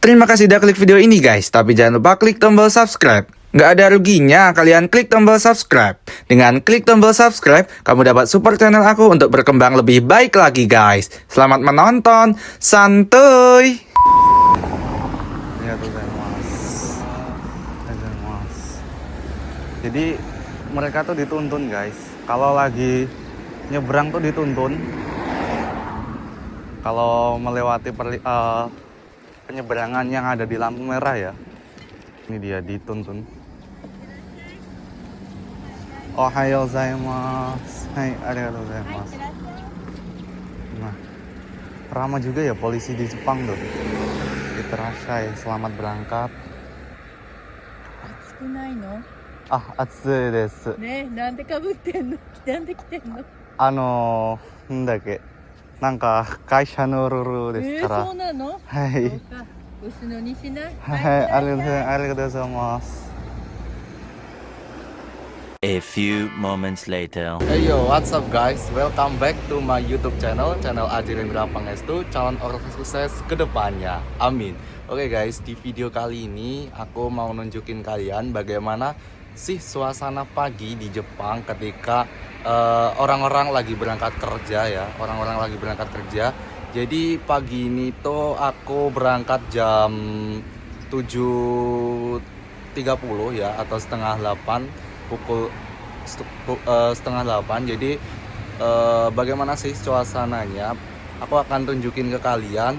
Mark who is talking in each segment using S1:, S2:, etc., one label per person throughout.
S1: Terima kasih udah klik video ini guys, tapi jangan lupa klik tombol subscribe. Nggak ada ruginya kalian klik tombol subscribe. Dengan klik tombol subscribe, kamu dapat support channel aku untuk berkembang lebih baik lagi guys. Selamat menonton, santuy! Jadi mereka tuh dituntun guys. Kalau lagi nyebrang tuh dituntun. Kalau melewati penyeberangan yang ada di lampu merah ya, ini dia dituntun. Ohayou gozaimasu. Hai, arigatou gozaimasu. Nah, ramah juga ya polisi di Jepang tuh. Itterashai, selamat berangkat.
S2: 暑くないの
S1: Ah, atsui desu.
S2: ねえ、なんでかぶってんのなんで来てんの
S1: なんだっけ、なんか会社のルールですから。
S2: そうなの
S1: はい。
S2: そうか、薄のにしない
S1: はい、ありがとうございます。
S3: A few moments later.
S1: Hey yo, what's up guys? Welcome back to my YouTube channel Ajirendra Pangestu, calon orang sukses kedepannya. Amin. Oke guys, di video kali ini aku mau nunjukin kalian bagaimana sih suasana pagi di Jepang ketika orang-orang lagi berangkat kerja ya. Orang-orang lagi berangkat kerja. Jadi pagi ini tuh aku berangkat jam 7.30 ya, atau setengah 8. Pukul setengah 8. Jadi bagaimana sih suasananya aku akan tunjukin ke kalian.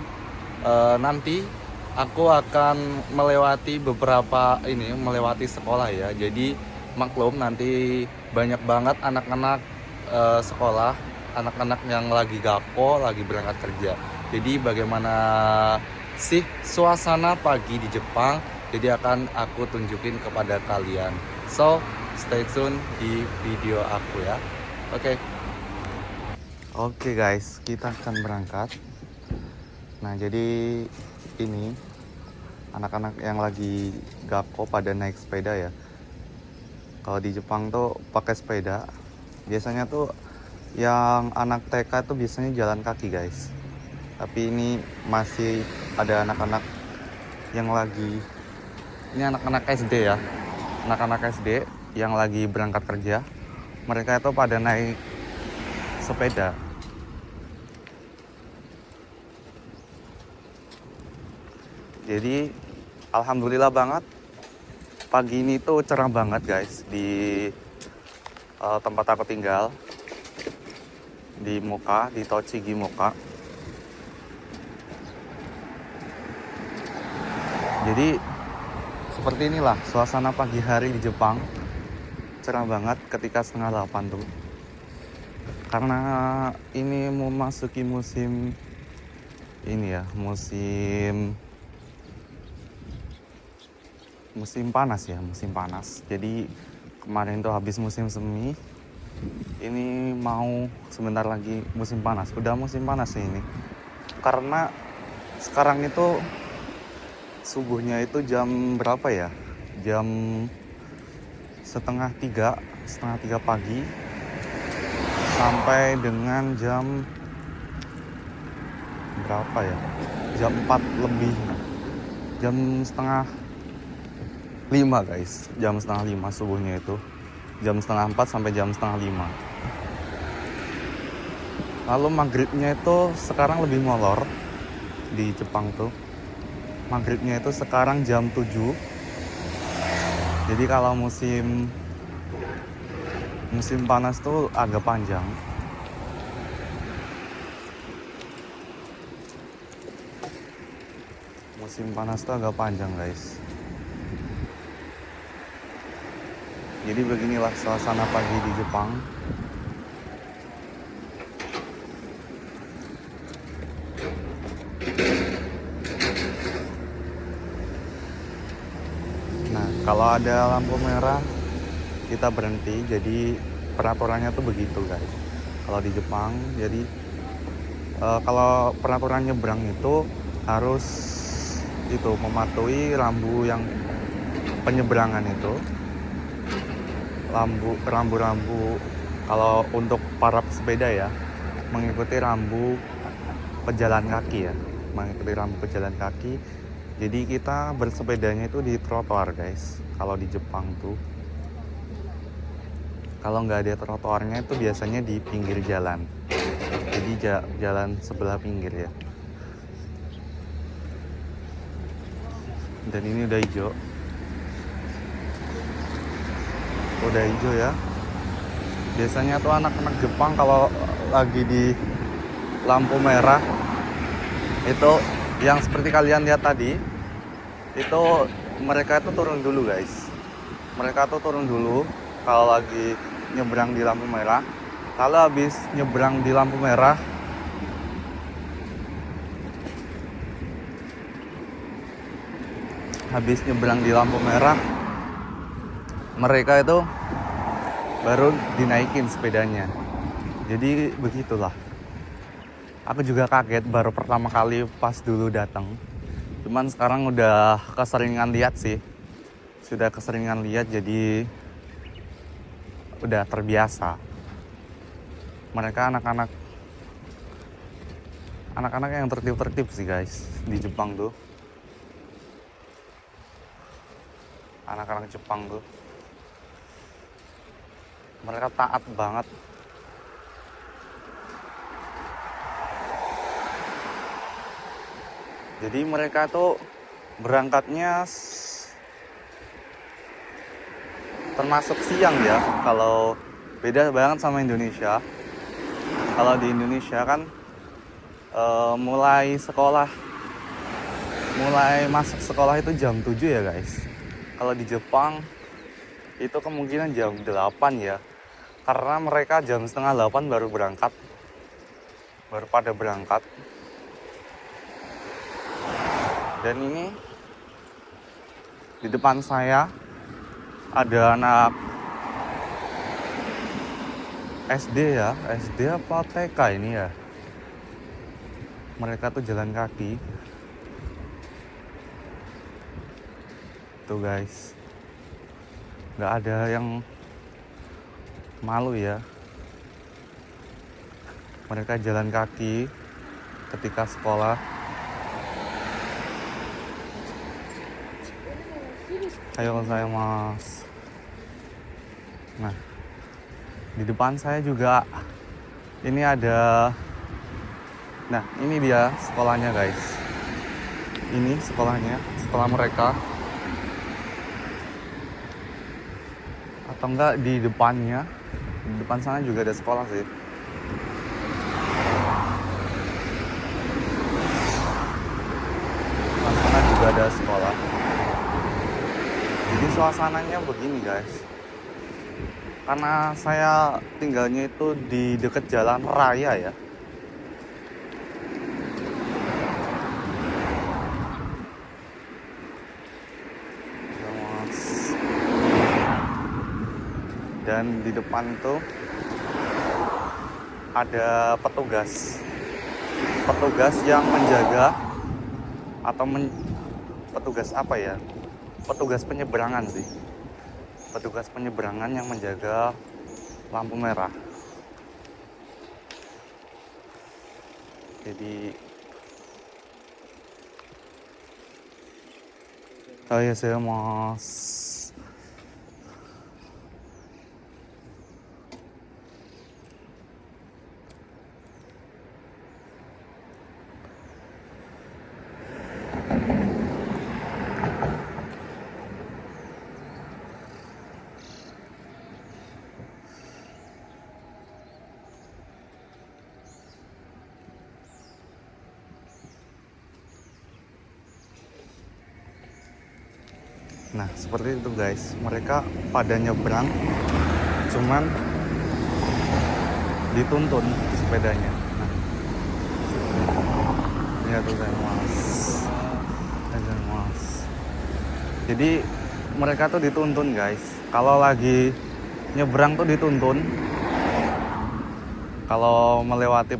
S1: Nanti aku akan melewati melewati sekolah ya. Jadi maklum nanti banyak banget anak-anak sekolah, anak-anak yang lagi gakpo, lagi berangkat kerja. Jadi bagaimana sih suasana pagi di Jepang, jadi akan aku tunjukin kepada kalian. So stay tune di video aku ya. Oke guys, kita akan berangkat. Nah, jadi ini anak-anak yang lagi gakpo pada naik sepeda ya. Kalau di Jepang tuh pakai sepeda. Biasanya tuh yang anak TK tuh biasanya jalan kaki guys. Tapi ini masih ada anak-anak yang lagi, ini anak-anak SD ya. Anak-anak SD yang lagi berangkat kerja, mereka itu pada naik sepeda. Jadi alhamdulillah banget pagi ini tuh cerah banget guys di tempat aku tinggal di Moka, di Tochigi Moka. Jadi seperti inilah suasana pagi hari di Jepang. Cerah banget ketika setengah 8 tuh. Karena ini mau masuki musim ini ya, musim panas ya, musim panas. Jadi kemarin tuh habis musim semi. Ini mau sebentar lagi musim panas. Udah musim panas sih ini. Karena sekarang itu subuhnya itu jam berapa ya? Jam setengah tiga pagi sampai dengan jam berapa ya? Jam 4 lebih. Jam setengah 5 guys. Jam setengah 5 subuhnya itu. Jam setengah 4 sampai jam setengah 5. Lalu maghribnya itu sekarang lebih molor di Jepang tuh. Maghribnya itu sekarang jam 7. Jadi kalau musim panas tuh agak panjang. Musim panas tuh agak panjang guys. Jadi beginilah suasana pagi di Jepang. Nah, kalau ada lampu merah kita berhenti. Jadi peraturannya tuh begitu guys. Kalau di Jepang, jadi kalau peraturan nyebrang itu harus mematuhi rambu yang penyeberangan itu. Rambu-rambu kalau untuk para pesepeda ya, mengikuti rambu pejalan kaki ya. Mengikuti rambu pejalan kaki. Jadi kita bersepedanya itu di trotoar guys. Kalau di Jepang tuh, kalau nggak ada trotoarnya itu biasanya di pinggir jalan. Jadi jalan sebelah pinggir ya. Dan ini udah hijau. Udah hijau ya. Biasanya tuh anak-anak Jepang kalau lagi di lampu merah itu yang seperti kalian lihat tadi, itu mereka itu turun dulu guys. Mereka tuh turun dulu kalau lagi nyebrang di lampu merah. Kalau habis nyebrang di lampu merah, mereka itu baru dinaikin sepedanya. Jadi begitulah. Aku juga kaget baru pertama kali pas dulu datang. Cuman sekarang udah keseringan lihat sih. Sudah keseringan lihat jadi udah terbiasa. Mereka anak-anak yang tertib-tertib sih guys di Jepang tuh. Anak-anak Jepang tuh. Mereka taat banget. Jadi mereka tuh berangkatnya termasuk siang ya. Kalau beda banget sama Indonesia. Kalau di Indonesia kan mulai masuk sekolah itu jam 7 ya guys. Kalau di Jepang itu kemungkinan jam 8 ya. Karena mereka jam setengah 8 baru pada berangkat. Dan ini di depan saya ada anak SD ya, SD apa TK ini ya. Mereka tuh jalan kaki. Tuh guys, nggak ada yang malu ya. Mereka jalan kaki ketika sekolah. Ayo saya mas. Nah, di depan saya juga ini ada. Nah, ini dia sekolahnya guys. Ini sekolahnya, sekolah mereka. Atau enggak di depannya. Di depan sana juga ada sekolah sih. Di depan sana juga ada sekolah. Jadi suasananya begini guys. Karena saya tinggalnya itu di dekat jalan raya ya. Dan di depan tuh ada petugas yang menjaga atau petugas apa ya? Petugas penyeberangan sih. Petugas penyeberangan yang menjaga lampu merah. Jadi saya mas. Nah seperti itu guys, mereka pada nyebrang, cuman dituntun sepedanya. Nah, ya tuh mas. Jadi mereka tuh dituntun guys. Kalau lagi nyebrang tuh dituntun. Kalau melewati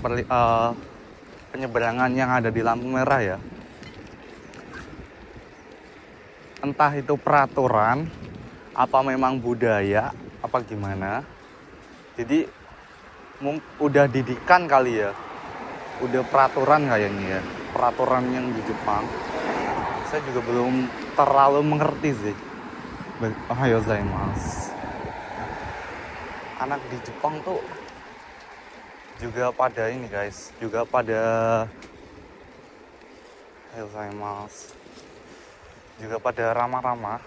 S1: penyeberangan yang ada di lampu merah ya. Entah itu peraturan, apa memang budaya, apa gimana. Jadi udah didikan kali ya. Udah peraturan kayaknya ya. Peraturan yang di Jepang saya juga belum terlalu mengerti sih. Ohayo gozaimasu. Anak di Jepang tuh juga pada ini guys, juga pada ohayo gozaimasu. Juga pada ramah-ramah.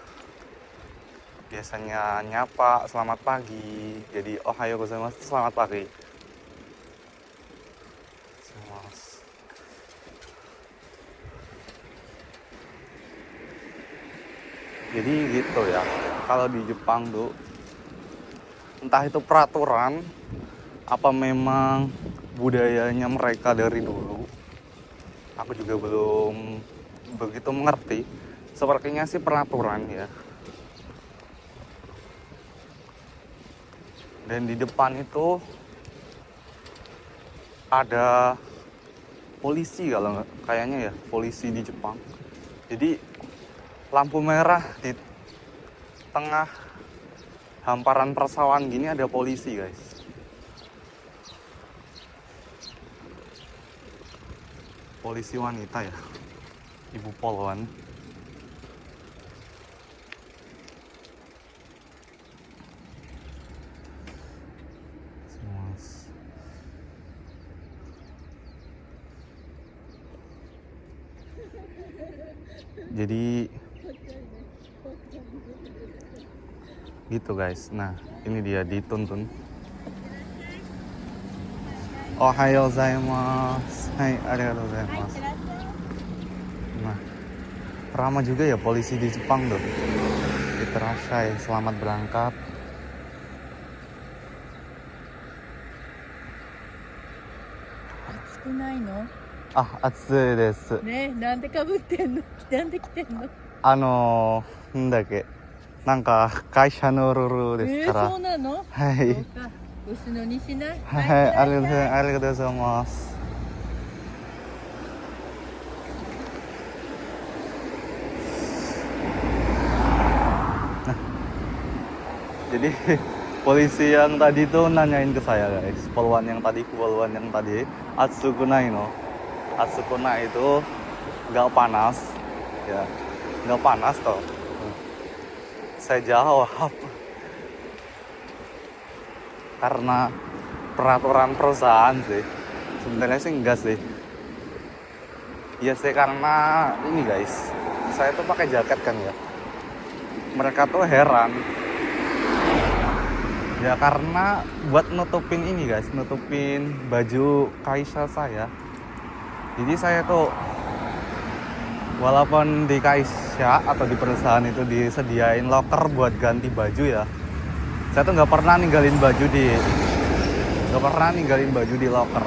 S1: Biasanya nyapa selamat pagi. Jadi ohayo gozaimasu itu selamat pagi. Jadi gitu ya, kalau di Jepang tuh entah itu peraturan apa memang budayanya mereka dari dulu, aku juga belum begitu mengerti. Sepertinya sih peraturan ya. Dan di depan itu ada polisi, kalau kayaknya ya polisi di Jepang. Jadi lampu merah di tengah hamparan persawahan gini ada polisi guys. Polisi wanita ya, Ibu Polwan. Jadi gitu guys. Nah, ini dia dituntun. Ohayo gozaimasu. Hai, arigatou gozaimasu. Nah, ramah juga ya polisi di Jepang tuh. Itterashai, selamat berangkat.
S2: Atsukunai no?
S1: Ah, atsui desu.
S2: Ne, nande kabutten no? Nande kiten no?
S1: なんだっけ、なんか会社のルールですから。
S2: そうなの？
S1: はい
S2: そうか。薄野にしない？
S1: はい、ありがとうございます。Nah, jadi polisi yang tadi tuh nanyain ke saya guys, polwan yang tadi, Atsukunai no. Atsukunai itu nggak panas, ya, nggak panas toh. Saya jawab karena peraturan perusahaan sih. Sebenarnya sih enggak sih. Iya sih, karena ini guys, saya tuh pakai jaket kan ya. Mereka tuh heran. Ya karena buat nutupin ini guys, nutupin baju kaisa saya. Jadi saya tuh walaupun di kaisa atau di perusahaan itu disediain locker buat ganti baju ya, saya tuh nggak pernah ninggalin baju di locker.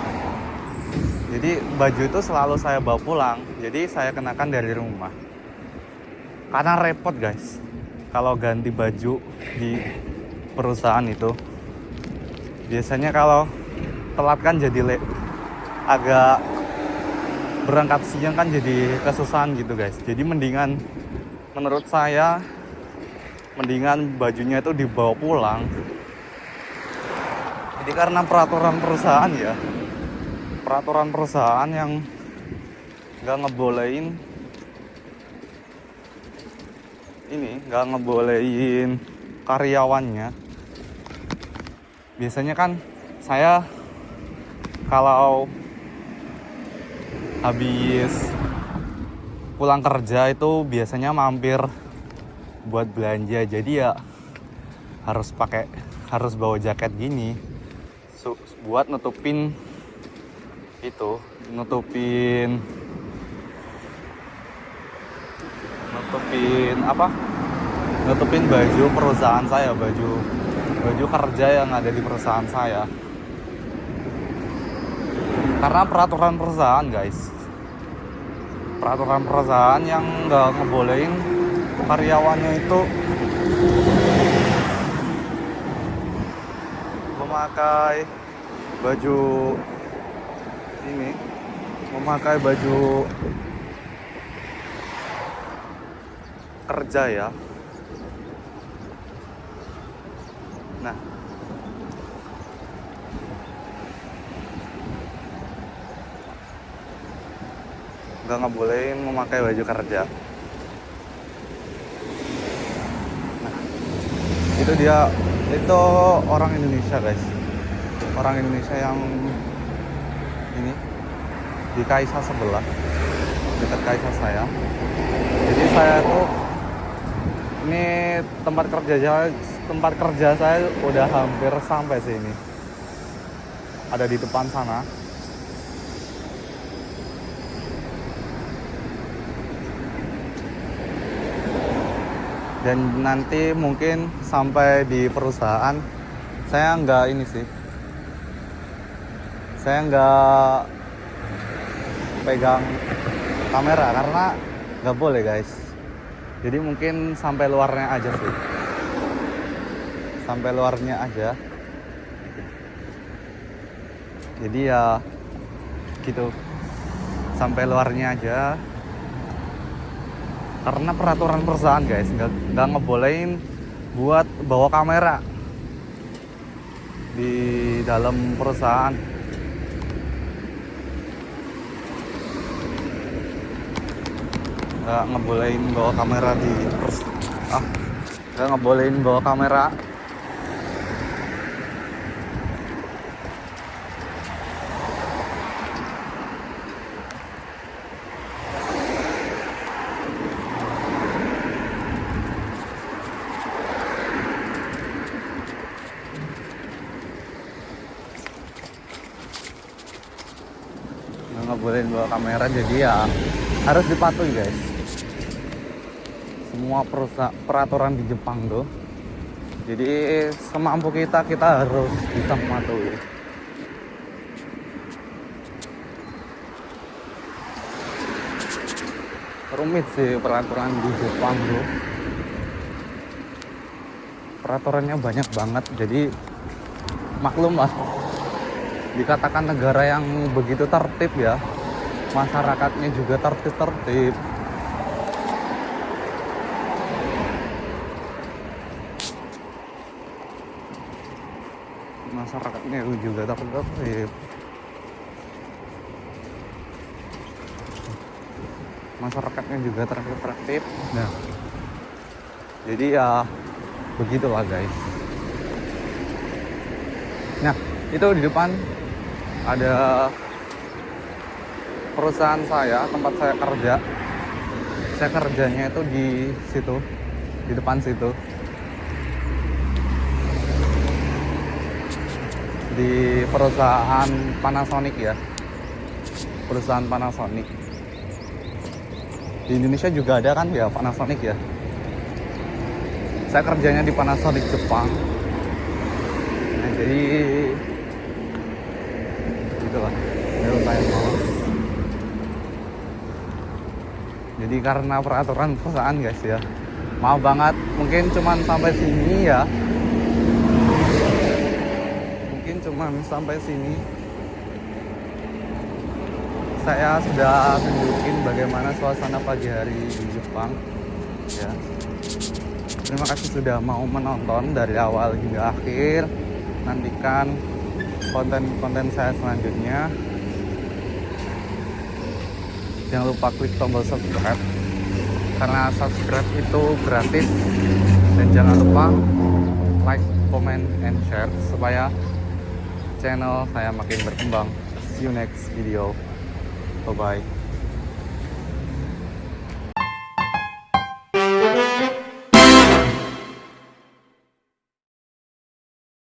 S1: Jadi baju itu selalu saya bawa pulang. Jadi saya kenakan dari rumah. Karena repot guys, kalau ganti baju di perusahaan itu. Biasanya kalau telat kan jadi agak berangkat siang kan jadi kesusahan gitu guys. Jadi menurut saya mendingan bajunya itu dibawa pulang. Jadi karena peraturan perusahaan ya, peraturan perusahaan yang nggak ngebolehin karyawannya. Biasanya kan saya kalau habis pulang kerja itu biasanya mampir buat belanja. Jadi ya harus bawa jaket gini buat nutupin baju perusahaan saya, baju kerja yang ada di perusahaan saya. Karena peraturan perusahaan guys, peraturan perusahaan yang nggak ngebolehin karyawannya itu memakai baju kerja ya. Nah, nggak ngebolehin memakai baju kerja. Itu dia, itu orang Indonesia guys, orang Indonesia yang ini di Kaisa sebelah, dekat Kaisa saya. Jadi saya tuh ini tempat kerja saya udah hampir sampai sini, ada di depan sana. Dan nanti mungkin sampai di perusahaan saya nggak ini sih, saya nggak pegang kamera karena nggak boleh guys. Jadi mungkin sampai luarnya aja sih, sampai luarnya aja. Jadi ya gitu, sampai luarnya aja. Karena peraturan perusahaan guys, nggak ngebolehin buat bawa kamera di dalam perusahaan. Nggak ngebolehin bawa kamera di nggak ngebolehin bawa kamera. Nggak bolehin bawa kamera, jadi ya harus dipatuhi guys. Semua peraturan di Jepang tuh. Jadi semampu kita harus bisa mematuhi. Rumit sih peraturan di Jepang tuh. Peraturannya banyak banget, jadi maklum lah. Dikatakan negara yang begitu tertib ya, masyarakatnya juga tertib. Masyarakatnya juga tertib. Masyarakatnya juga tertib. Nah, jadi ya begitulah guys. Nah, itu di depan ada perusahaan saya, tempat saya kerja. Saya kerjanya itu di situ, di depan situ, di perusahaan Panasonic ya, perusahaan Panasonic. Di Indonesia juga ada kan ya Panasonic ya. Saya kerjanya di Panasonic Jepang. Nah, jadi gitulah, saya malas. Jadi karena peraturan perusahaan guys ya, maaf banget, mungkin cuman sampai sini ya, mungkin cuman sampai sini. Saya sudah tunjukin bagaimana suasana pagi hari di Jepang ya. Terima kasih sudah mau menonton dari awal hingga akhir. Nantikan konten-konten saya selanjutnya. Jangan lupa klik tombol subscribe, karena subscribe itu gratis. Dan jangan lupa like, comment, and share supaya channel saya makin berkembang. See you next video. Bye bye.